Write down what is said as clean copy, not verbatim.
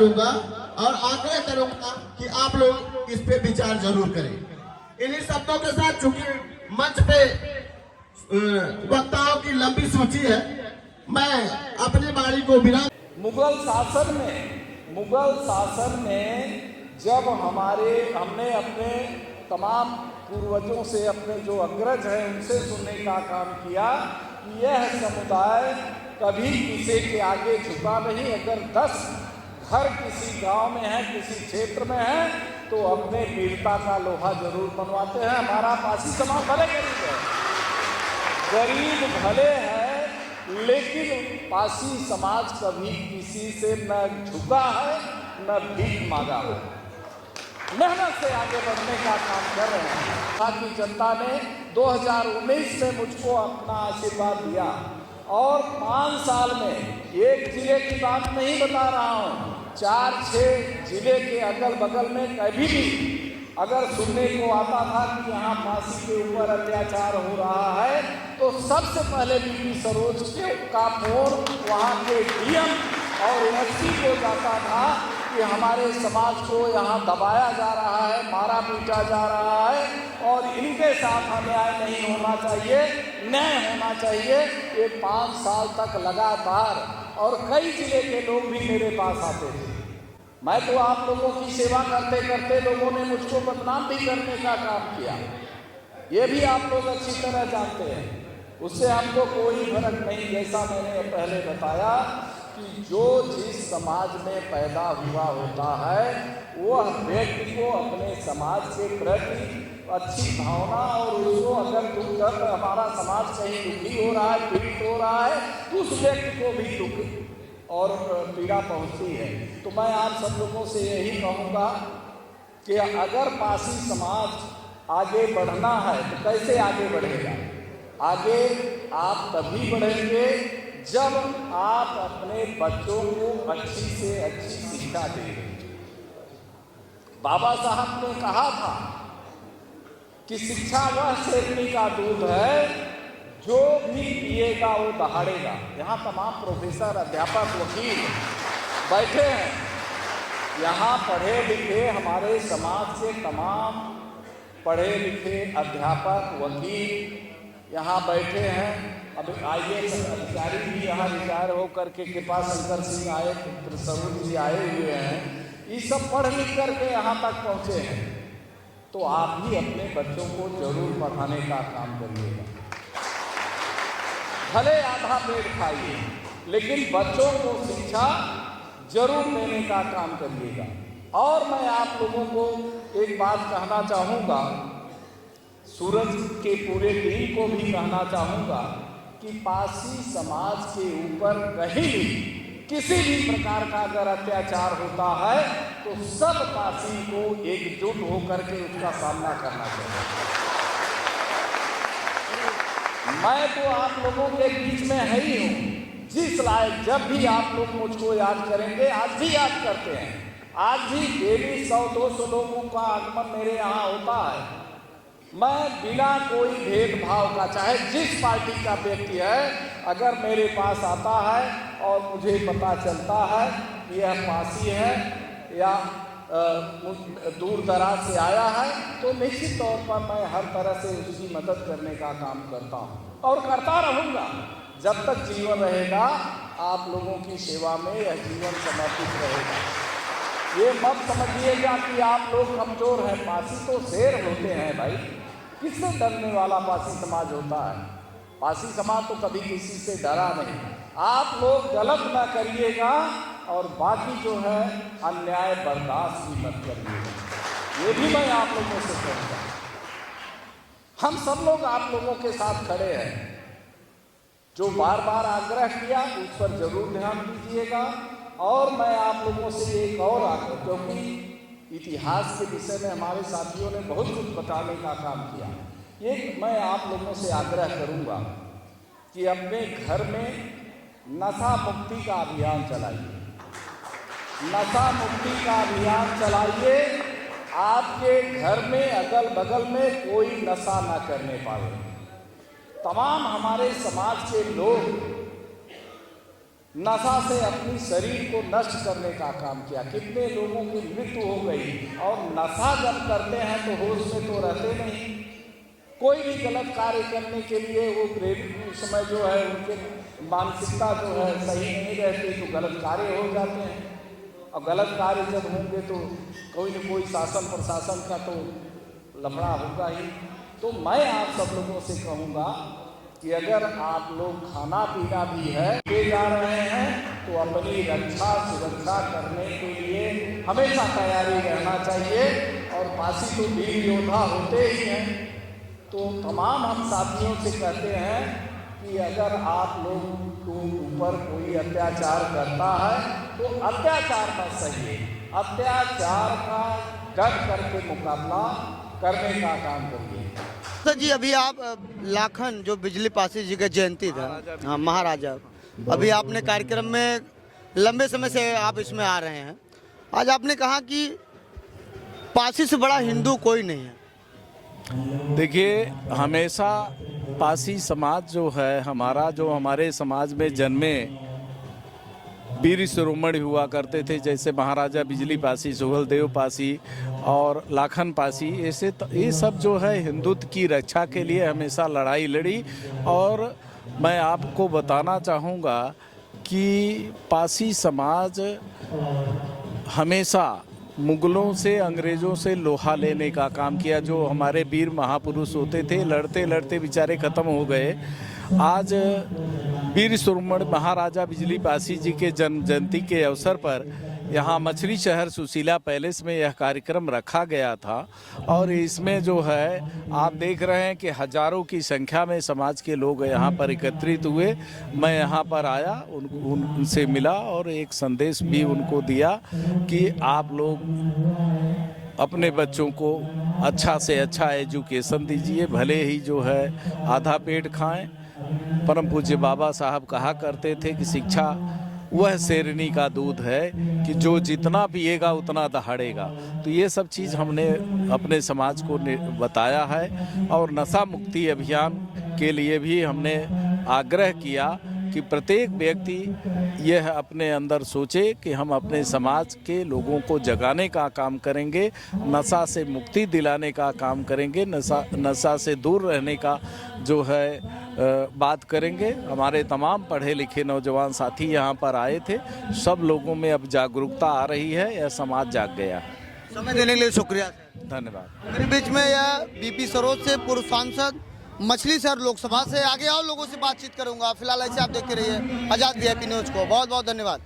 करूंगा और आग्रह करूंगा कि आप लोग इस पे विचार जरूर करें। इन्हीं शब्दों के साथ, चूंकि मंच पे वक्ताओं की लंबी सूची है, मैं अपनी बारी को विराम। मुगल शासन में जब हमने अपने तमाम पूर्वजों से, अपने जो अग्रज हैं उनसे सुनने का काम किया कि यह समुदाय कभी किसी के आगे झुका नहीं। अगर 10 घर किसी गांव में है, किसी क्षेत्र में है, तो अपने वीरता का लोहा जरूर बनवाते हैं। हमारा पासी समाज भले गरीब भले है, लेकिन पासी समाज कभी किसी से न झुका है न भीख मांगा है। मेहनत से आगे बढ़ने का काम कर रहे हैं। ताकि जनता ने 2019 में मुझको अपना आशीर्वाद दिया और 5 साल में एक जिले की बात नहीं बता रहा हूँ, 4-6 जिले के अगल बगल में कभी भी अगर सुनने को आता था कि यहाँ फांसी के ऊपर अत्याचार हो रहा है, तो सबसे पहले बीपी सरोज का फोन वहाँ के डीएम और एसपी को जाता था कि हमारे समाज को यहाँ दबाया जा रहा है, मारा पीटा जा रहा है और इनके साथ अन्याय नहीं होना चाहिए, न्याय होना चाहिए। ये 5 साल तक लगातार, और कई जिले के लोग भी मेरे पास आते थे। मैं तो आप लोगों की सेवा करते करते लोगों ने मुझको बदनाम भी करने का काम किया, ये भी आप लोग अच्छी तरह जानते हैं। उससे हमको कोई फर्क नहीं। जैसा मैंने पहले बताया कि जो जिस समाज में पैदा हुआ होता है, वह व्यक्ति को अपने समाज के प्रति अच्छी भावना, और उसको अगर दुख दर्द, हमारा समाज कहीं दुखी हो रहा है, पीड़ित हो रहा है, तो उस व्यक्ति को भी दुख और पीड़ा पहुंचती है। तो मैं आप सब लोगों से यही कहूँगा कि अगर पासी समाज आगे बढ़ना है तो कैसे आगे बढ़ेगा? आगे आप तभी बढ़ेंगे जब आप अपने बच्चों को अच्छी से अच्छी शिक्षा देंगे। बाबा साहब ने कहा था कि शिक्षा वह शेरनी का दूध है, जो भी पिएगा वो दहाड़ेगा। यहाँ तमाम प्रोफेसर, अध्यापक, वकील बैठे हैं। यहाँ पढ़े लिखे हमारे समाज के तमाम पढ़े लिखे अध्यापक, वकील यहाँ बैठे हैं। अब IAS अधिकारी भी यहाँ रिटायर होकर के कृपा शंकर सिंह आए, स्वरूप जी आए हुए हैं। ये सब पढ़ लिख करके यहाँ तक पहुँचे हैं। तो आप भी अपने बच्चों को जरूर पढ़ाने का काम करिएगा। भले आधा पेट खाइए, लेकिन बच्चों को शिक्षा जरूर देने का काम करिएगा। और मैं आप लोगों को एक बात कहना चाहूँगा, सूरज के पूरे टीम को भी कहना चाहूँगा कि पासी समाज के ऊपर कहीं किसी भी प्रकार का अगर अत्याचार होता है तो सब पासी को एकजुट होकर के उसका सामना करना चाहिए। मैं तो आप लोगों के बीच में है ही हूँ। जिस लायक जब भी आप लोग मुझको याद करेंगे, आज भी याद करते हैं, आज भी डेली 100-200 लोगों का आगमन मेरे यहाँ होता है। मैं बिना कोई भेदभाव का, चाहे जिस पार्टी का व्यक्ति है, अगर मेरे पास आता है और मुझे पता चलता है कि यह पासी है या दूर दराज से आया है, तो निश्चित तौर पर मैं हर तरह से उसकी मदद करने का काम करता हूँ और करता रहूँगा। जब तक जीवन रहेगा, आप लोगों की सेवा में यह जीवन समर्पित रहेगा। ये मत समझिएगा कि आप लोग कमजोर हैं। पासी तो शेर होते हैं भाई, किससे डरने वाला पासी समाज होता है? पासी समाज तो कभी किसी से डरा नहीं। आप लोग गलत ना करिएगा और बाकी जो है अन्याय बर्दाश्त भी मत करिएगा। ये भी मैं आप लोगों से कहूँगा। हम सब लोग आप लोगों के साथ खड़े हैं। जो बार बार आग्रह किया उस पर जरूर ध्यान दीजिएगा। और मैं आप लोगों से एक और आग्रह, क्योंकि इतिहास के विषय में हमारे साथियों ने बहुत कुछ बताने का काम किया, ये मैं आप लोगों से आग्रह करूंगा कि अपने घर में नशा मुक्ति का अभियान चलाइए। नशा मुक्ति का अभियान चलाइए। आपके घर में अगल बगल में कोई नशा ना करने पाए। तमाम हमारे समाज के लोग नशा से अपनी शरीर को नष्ट करने का काम किया। कितने लोगों की मृत्यु हो गई। और नशा जब करते हैं तो होश में तो रहते नहीं। कोई भी गलत कार्य करने के लिए वो प्रेरित उस समय जो है उनके मानसिकता जो है सही नहीं रहती, तो गलत कार्य हो जाते हैं। और गलत कार्य जब होंगे तो कोई न कोई शासन प्रशासन का तो लफड़ा होगा ही। तो मैं आप सब लोगों से कहूँगा कि अगर आप लोग खाना पीना भी है ले जा रहे हैं तो अपनी रक्षा सुरक्षा करने के लिए हमेशा तैयारी रहना चाहिए। और पासी तो वीर योद्धा होते ही हैं। तो तमाम हम साथियों से कहते हैं कि अगर आप लोग के ऊपर कोई अत्याचार करता है तो अत्याचार का सही, अत्याचार का डट करके मुकाबला करने का काम करिए। तो जी अभी आप लाखन जो बिजली पासी जी का जयंती था, हाँ महाराजा, अभी आपने कार्यक्रम में लंबे समय से आप इसमें आ रहे हैं। आज आपने कहा कि पासी से बड़ा हिंदू कोई नहीं है। देखिए, हमेशा पासी समाज जो है हमारा, जो हमारे समाज में जन्मे वीर शिरोमणि हुआ करते थे, जैसे महाराजा बिजली पासी, सुहलदेव पासी और लाखन पासी, ऐसे ये सब जो है हिंदुत्व की रक्षा के लिए हमेशा लड़ाई लड़ी। और मैं आपको बताना चाहूँगा कि पासी समाज हमेशा मुगलों से, अंग्रेज़ों से लोहा लेने का काम किया। जो हमारे वीर महापुरुष होते थे, लड़ते लड़ते बेचारे ख़त्म हो गए। आज वीर शिरोमणि महाराजा बिजली पासी जी के जन्म जयंती के अवसर पर यहाँ मछली शहर सुशीला पैलेस में यह कार्यक्रम रखा गया था। और इसमें जो है आप देख रहे हैं कि हजारों की संख्या में समाज के लोग यहाँ पर एकत्रित हुए। मैं यहाँ पर आया, उनसे मिला और एक संदेश भी उनको दिया कि आप लोग अपने बच्चों को अच्छा से अच्छा एजुकेशन दीजिए, भले ही जो है आधा पेट खाएं। परम पूज्य बाबा साहब कहा करते थे कि शिक्षा वह शेरनी का दूध है कि जो जितना पिएगा उतना दहाड़ेगा। तो ये सब चीज़ हमने अपने समाज को बताया है। और नशा मुक्ति अभियान के लिए भी हमने आग्रह किया कि प्रत्येक व्यक्ति यह अपने अंदर सोचे कि हम अपने समाज के लोगों को जगाने का काम करेंगे, नशा से मुक्ति दिलाने का काम करेंगे, नशा से दूर रहने का जो है बात करेंगे। हमारे तमाम पढ़े लिखे नौजवान साथी यहाँ पर आए थे। सब लोगों में अब जागरूकता आ रही है, यह समाज जाग गया। समय देने के लिए शुक्रिया, धन्यवाद। मेरे बीच में यह बीपी सरोज से पूर्व सांसद, मछली शहर लोकसभा से। आगे और लोगों से बातचीत करूंगा। फिलहाल ऐसे आप देखते रहिए आज़ाद VIP न्यूज़ को। बहुत बहुत धन्यवाद।